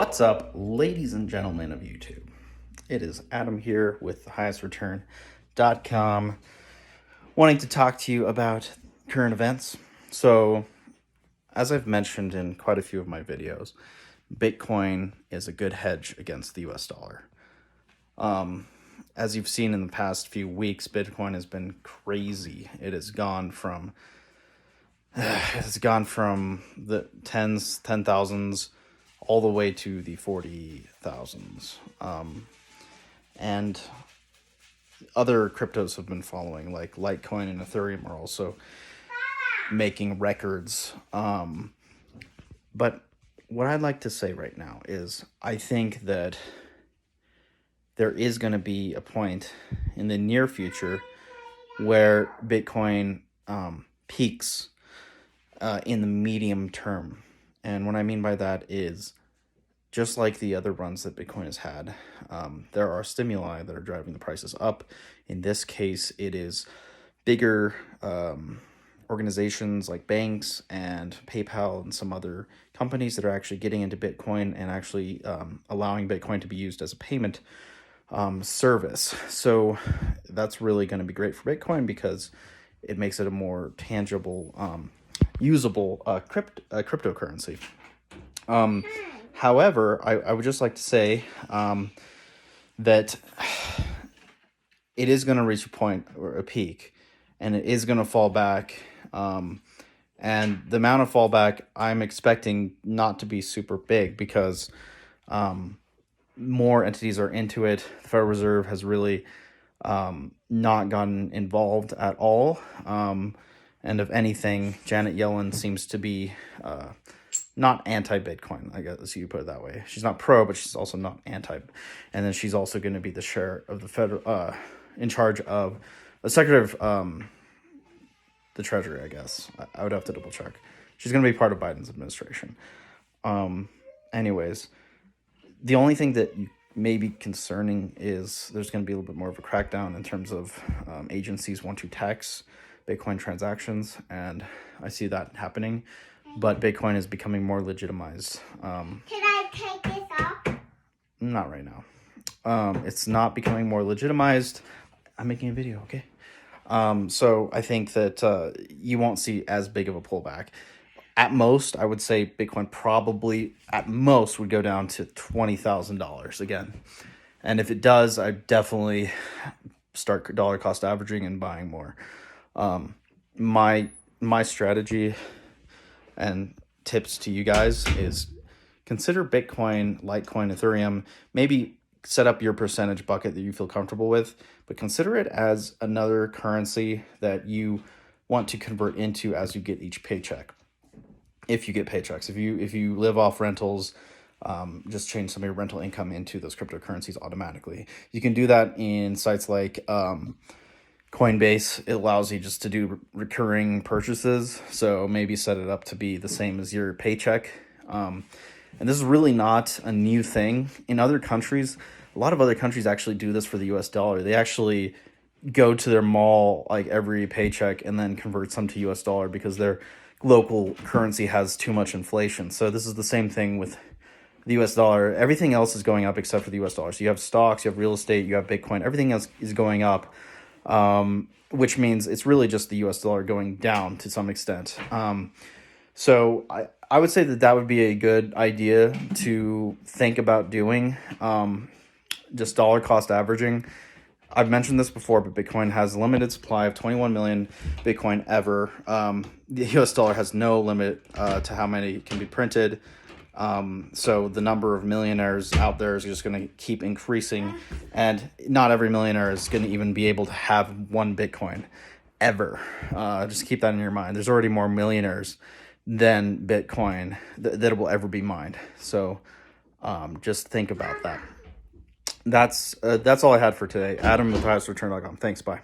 What's up, ladies and gentlemen of YouTube? It is Adam here with thehighestreturn.com, wanting to talk to you about current events. So, as I've mentioned in quite a few of my videos, Bitcoin is a good hedge against the US dollar. As you've seen in the past few weeks, Bitcoin has been crazy. It has gone from the ten thousands all the way to the 40,000s. And other cryptos have been following, like Litecoin and Ethereum are also making records. But what I'd like to say right now is I think that there is going to be a point in the near future where Bitcoin peaks in the medium term. And what I mean by that is, just like the other runs that Bitcoin has had, there are stimuli that are driving the prices up. In this case, it is bigger organizations like banks and PayPal and some other companies that are actually getting into Bitcoin and actually allowing Bitcoin to be used as a payment service. So that's really going to be great for Bitcoin because it makes it a more tangible, usable cryptocurrency. However, I would just like to say that it is going to reach a point or a peak, and it is going to fall back. And the amount of fallback I'm expecting not to be super big because more entities are into it. The Federal Reserve has really not gotten involved at all. And if anything, Janet Yellen seems to be not anti-Bitcoin, I guess you put it that way. She's not pro, but she's also not anti. And then she's also going to be the chair of the federal, in charge of the Secretary of the Treasury, I guess. I would have to double check. She's going to be part of Biden's administration. Anyways, the only thing that may be concerning is there's going to be a little bit more of a crackdown in terms of agencies want to tax Bitcoin transactions, and I see that happening. But Bitcoin is becoming more legitimized. Can I take this off? Not right now. It's not becoming more legitimized. I'm making a video, okay? So I think that you won't see as big of a pullback. At most, I would say Bitcoin probably, at most, would go down to $20,000 again. And if it does, I definitely start dollar cost averaging and buying more. My strategy and tips to you guys is consider Bitcoin, Litecoin, Ethereum. Maybe set up your percentage bucket that you feel comfortable with, but consider it as another currency that you want to convert into as you get each paycheck. If you get paychecks, if you live off rentals, just change some of your rental income into those cryptocurrencies automatically. You can do that in sites like Coinbase. It allows you just to do recurring purchases. So maybe set it up to be the same as your paycheck. And this is really not a new thing. In other countries, a lot of other countries actually do this for the US dollar. They actually go to their mall like every paycheck and then convert some to US dollar because their local currency has too much inflation. So this is the same thing with the US dollar. Everything else is going up except for the US dollar. So you have stocks, you have real estate, you have Bitcoin, everything else is going up. Which means it's really just the US dollar going down to some extent. So I would say that would be a good idea to think about doing, just dollar cost averaging. I've mentioned this before, but Bitcoin has a limited supply of 21 million Bitcoin ever. The US dollar has no limit to how many can be printed. So the number of millionaires out there is just going to keep increasing, and not every millionaire is going to even be able to have one Bitcoin ever. Just keep that in your mind. There's already more millionaires than Bitcoin that will ever be mined. So just think about that. That's all I had for today. Adam with highestreturn.com. Thanks. Bye.